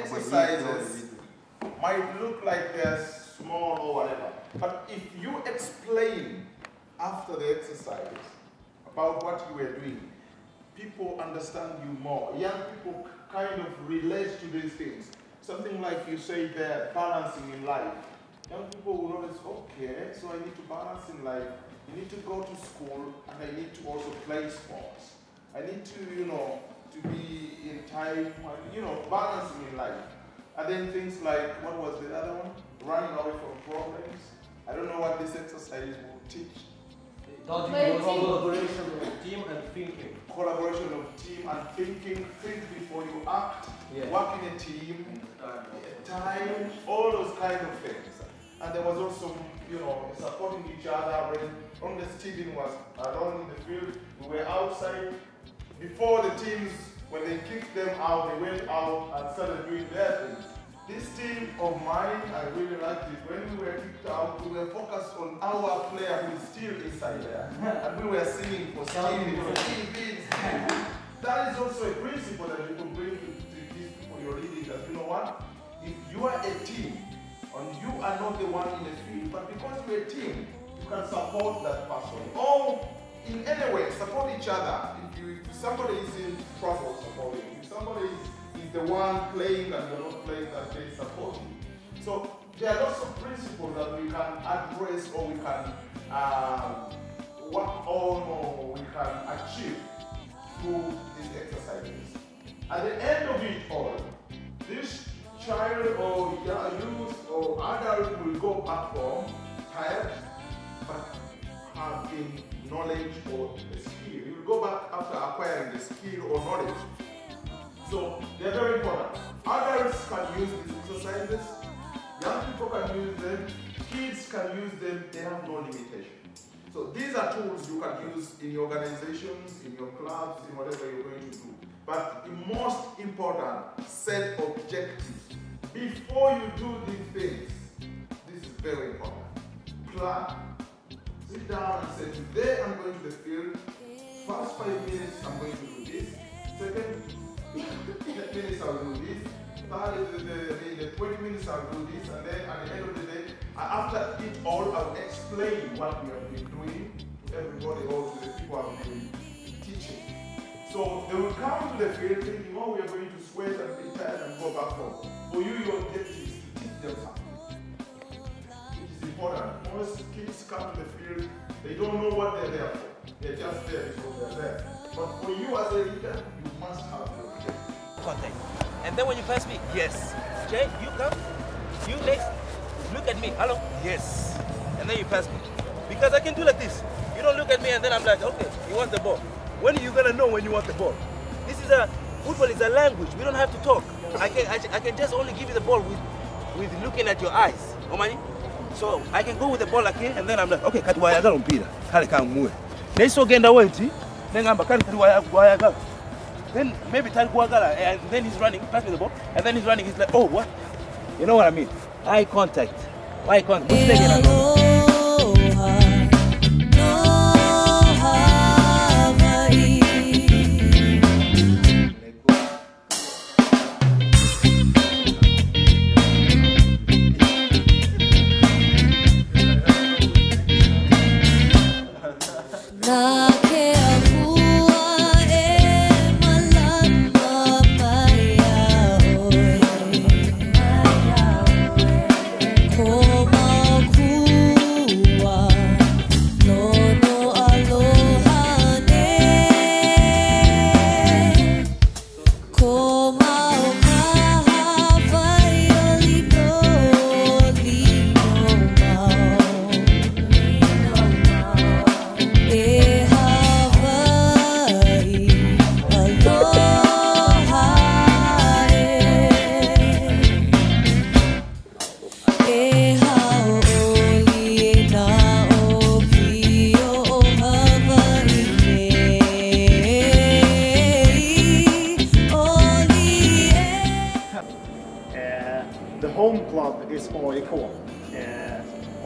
exercises might look like they're small or whatever, but if you explain after the exercise about what you were doing, people understand you more. Young people kind of relate to these things. Something like you say they're balancing in life. Young people will notice, okay, so I need to balance in life. I need to go to school and I need to also play sports. I need to, to be in time, balancing in life. And then things like, what was the other one? Running away from problems. I don't know what this exercise will teach. Collaboration of team and thinking. Collaboration of team and thinking. Think before you act. Yeah. Work in a team. Time. All those kind of things. And there was also, supporting each other. When Steven was around in the field, we were outside. Before the teams, when they kicked them out, they went out and started doing their things. This team of mine, I really liked it. When we were kicked out, we were focused on our player who is still inside there. And we were singing for Steven. That is also a principle that you can bring to these people you're leading. That you know what? If you are a team, and you are not the one in the field, but because you're a team, you can support that person. Or in any way, support each other. If somebody is in trouble, support him. If somebody is the one playing and you're not playing, that they support you. So there are lots of principles that we can address or we can work on or we can achieve through these exercises. At the end of it all, this child or youth or adult will go back home tired but having knowledge or a skill. You will go back after acquiring the skill or knowledge. So they're very important. Adults can use these exercises, young people can use them, kids can use them, they have no limitation. So these are tools you can use in your organizations, in your clubs, in whatever you're going to do. But the most important, set objectives. Before you do these things, this is very important. Plan, sit down and say, today I'm going to the field, first 5 minutes I'm going to do this, second 10 minutes I'll do this, the 20 minutes I'll do this, and then at the end of the day, after it all, I'll explain what we have been doing to everybody or to the people I've been teaching. So they will come to the field thinking, oh, we are going to sweat and be tired and go back home. For you, your objective is to teach them something. It is important. Most kids come to the field, they don't know what they're there for. They're just there because they're there. But for you as a leader, you must have your objective. Contact. And then when you pass me, yes. Jay, you come. You next. Look at me. Hello. Yes. And then you pass me. Because I can do like this. You don't look at me and then I'm like, okay, you want the ball. When are you gonna know when you want the ball? Football is a language. We don't have to talk. I can just only give you the ball with looking at your eyes. Omani? So I can go with the ball like here and then I'm like, okay, kati wayagala mpira. Kale kamwe. Neso genda wenti. Then I'm kati wayagala. Then maybe tali kuwagala and then he's running, pass me the ball, and then he's running, he's like, oh what? You know what I mean? Eye contact. Eye contact.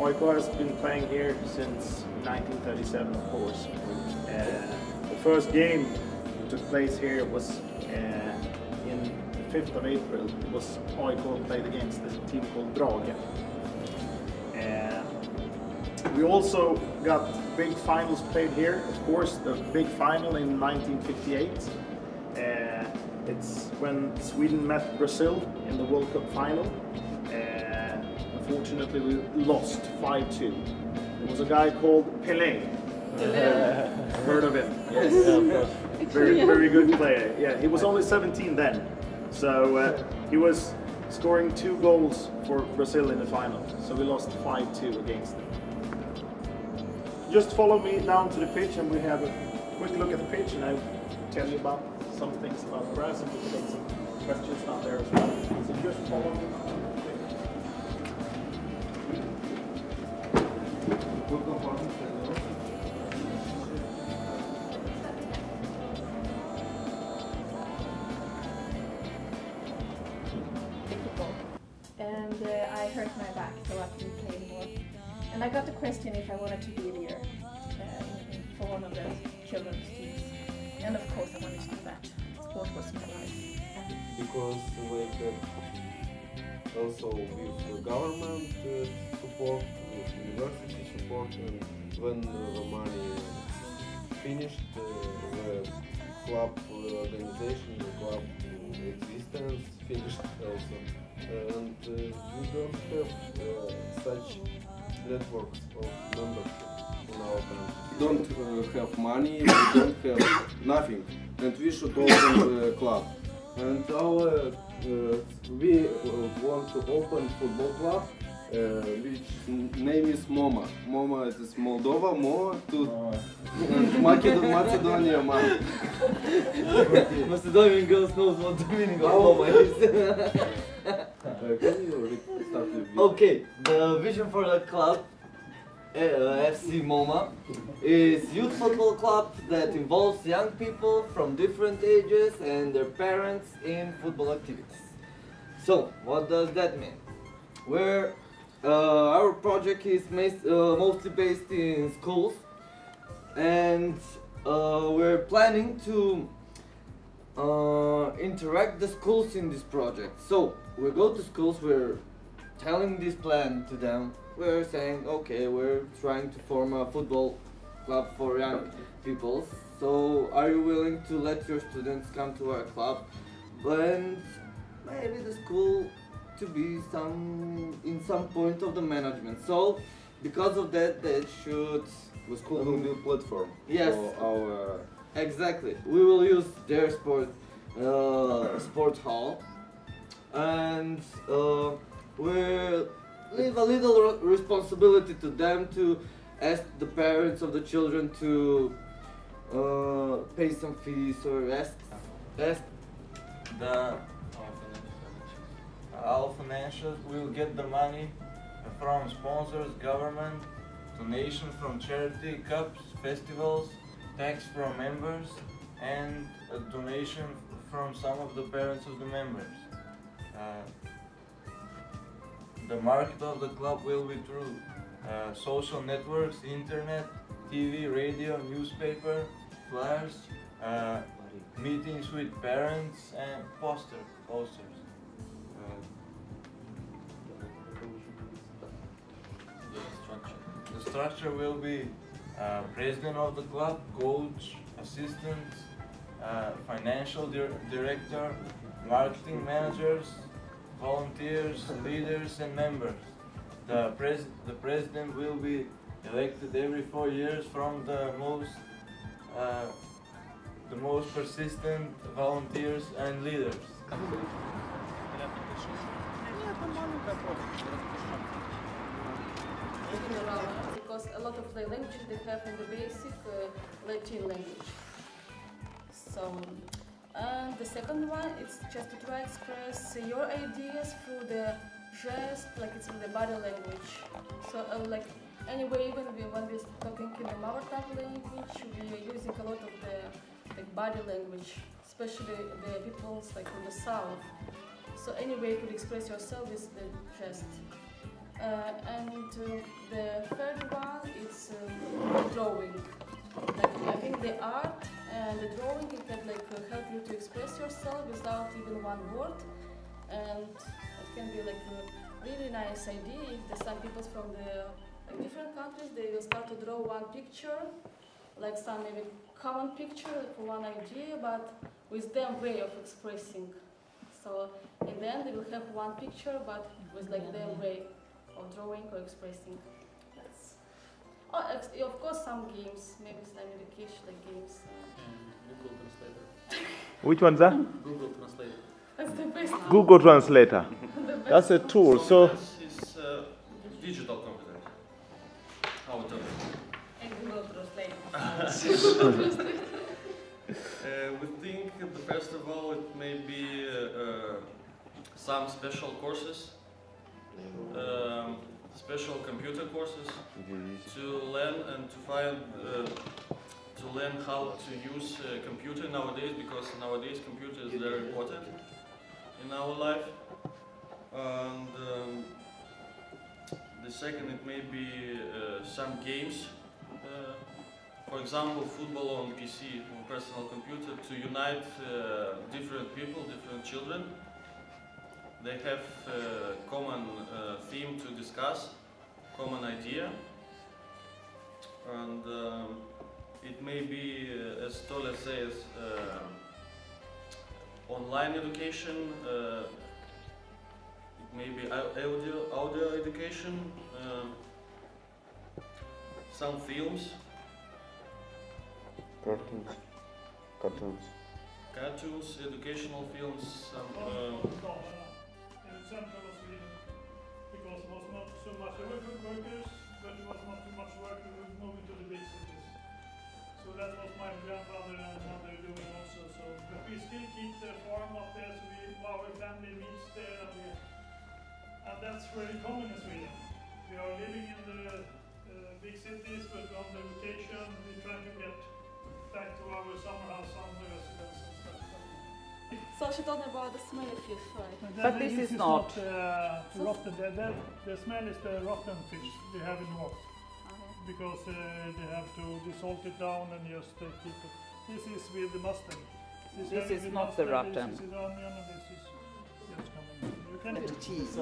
AIK has been playing here since 1937, of course. The first game took place here was in the 25th of April, it was AIK played against a team called Brage. We also got big finals played here. Of course, the big final in 1958. It's when Sweden met Brazil in the World Cup final. Unfortunately, we lost 5-2. There was a guy called Pelé. Heard of him? Yes. Yeah, of course. Very good player. Yeah, he was only 17 then. So he was scoring 2 goals for Brazil in the final. So we lost 5-2 against them. Just follow me down to the pitch and we have a quick look at the pitch and I'll tell you about some things about the grass and we can take some questions down there as well. So just follow me down to the pitch. And I hurt my back, so I couldn't play anymore. And I got the question if I wanted to be a leader for one of the children's teams. And of course I wanted to do that. Sport was my life. Because like also with the government support, with university support, and when the money finished, the club organization, the club existence finished also. And we don't have such networks of membership in our country. We don't have money, we don't have nothing, and we should open the club. And our we want to open football club, which name is MOMA. MOMA is Moldova, MOA to Macedonia, MOMA. Macedonian girls knows what the meaning of MOMA is. Can you start with Okay, the vision for the club, FC MOMA, is youth football club that involves young people from different ages and their parents in football activities. So, what does that mean? Our project is mostly based in schools, and we're planning to interact the schools in this project. So, we go to schools, we're telling this plan to them, we're saying, okay, we're trying to form a football club for young people, so are you willing to let your students come to our club? And maybe the school to be in some point of the management. So, because of that, they should... The school will be a platform. Yes. For our... Exactly. We will use their sports hall, and we'll leave a little responsibility to them to ask the parents of the children to pay some fees or ask our financials will get the money from sponsors, government, donation from charity, cups, festivals, tax from members, and a donation from some of the parents of the members. The market of the club will be through social networks, internet, TV, radio, newspaper, flyers, meetings with parents, and posters. The structure will be president of the club, coach, assistants, financial director, marketing managers, volunteers, leaders, and members. The president will be elected every 4 years from the most persistent volunteers and leaders. Because a lot of the languages they have in the basic Latin language. So, and the second one is just to try to express your ideas through the gest, like it's in the body language. So, like anyway, even when we're talking in the mother tongue language, we are using a lot of the body language, especially the peoples like in the south. So anyway, you could express yourself with the gest. And the third one is drawing. like I think the art and the drawing it can like help you to express yourself without even one word, and it can be like a really nice idea if there's some people from the like, different countries, they will start to draw one picture, like some maybe common picture for one idea, but with their way of expressing. So in the end they will have one picture, but with like their way of drawing or expressing. That's, oh, of course some games, maybe some education like games. Google Translator. Which one's that? Google Translator. That's the best. Google Translator. The best. That's a tool. So This is digital computer. How to? And Google Translate. We think the festival it may be some special courses, special computer courses to learn and to find to learn how to use a computer nowadays, because nowadays computer is very important in our life. And the second, it may be some games. For example, football on PC, on personal computer, to unite different people, different children. They have a common theme to discuss, common idea, and it may be, as Tolle says, online education. It may be audio education, some films. Cartoons, educational films, some, in central Sweden, because it was not so much workers, but it was not too much work moving to the big cities. So that was my grandfather and mother doing also. So, but we still keep the farm up there, so our family meets there, and that's very common in Sweden. We are living in the big cities, but on the vacation we try to get back to our summer house, summer residence and stuff. So she told me about the smelly fish, right? But this is not rotten. The smell is the rotten fish they have in North, because they have to salt it down and just keep it. This is with the mustard. This is not the rotten. This is the onion and this is just coming. You can The cheese.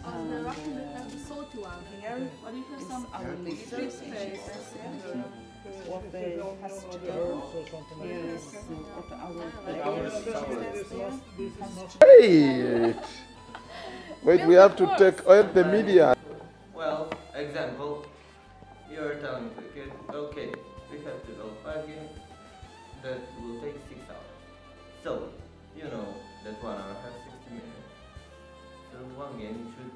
On the rotten we have the salty one. Here Or you have is some our fish paste. what they has to do. Here is what our hey, wait, we have to take the media. Well, example, you're telling the kid, okay, we have to develop 5 games that will take 6 hours. So, you know that 1 hour has 60 minutes. So 1 game should,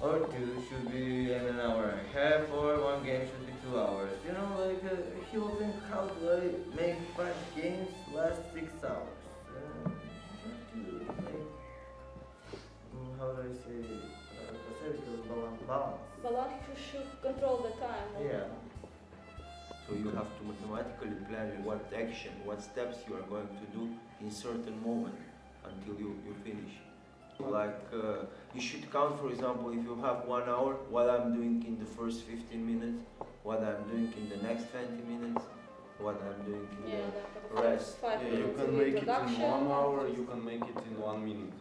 or 2 should be in an hour and a half, or 1 game should be 2 hours. You know, like he will think, how do I make 5 games last 6 hours? How do I say, balance. Balance, you should control the time. Yeah. So you have to mathematically plan what action, what steps you are going to do in certain moment until you finish. Like you should count, for example, if you have 1 hour, what I'm doing in the first 15 minutes, what I'm doing in the next 20 minutes, what I'm doing in the rest. You can make it in 1 hour, you can make it in 1 minute.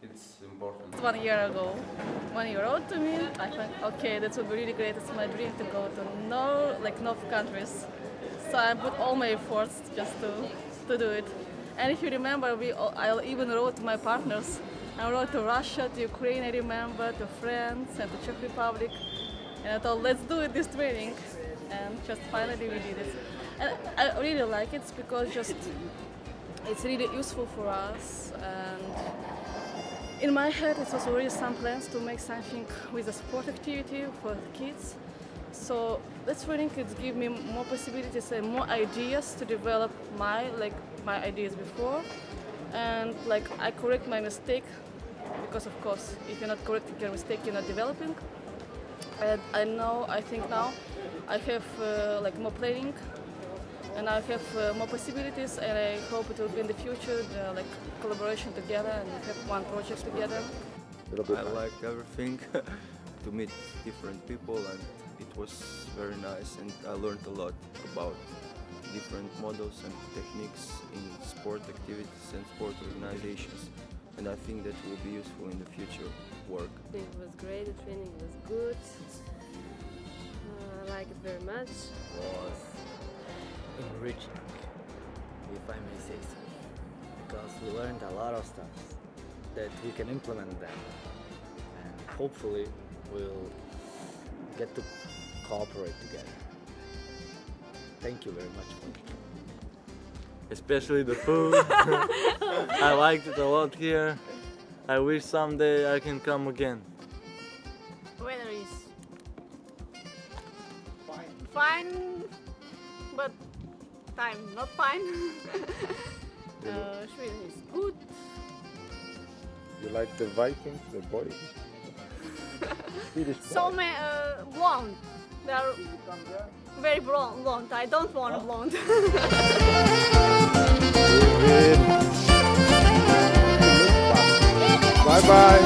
It's important. 1 year ago, when you wrote to me, I thought, okay, that would be really great. It's my dream to go to North countries. So I put all my efforts just to do it. And if you remember, I even wrote to my partners. I wrote to Russia, to Ukraine, I remember, to France and to Czech Republic. And I thought, let's do it this training. And just finally we did it. And I really like it because it's really useful for us. And in my head, it was already some plans to make something with a sport activity for the kids. So this training could give me more possibilities and more ideas to develop my ideas before. And I correct my mistake, because of course, if you're not correcting your mistake, you're not developing. And I think now I have more planning, and I have more possibilities, and I hope it will be in the future collaboration together and have one project together. I like everything, to meet different people and be it was very nice, and I learned a lot about different models and techniques in sport activities and sport organizations, and I think that will be useful in the future work. It was great, the training was good. I like it very much. Was enriching, if I may say so, because we learned a lot of stuff that we can implement them, and hopefully we'll get to cooperate together. Thank you very much for it. Especially the food. I liked it a lot here. I wish someday I can come again. Weather is fine, but time not fine. Sweden is good. You like the Vikings, the boys? Swedish So boys. many blonde. They are very blonde. I don't want a blonde. Bye bye.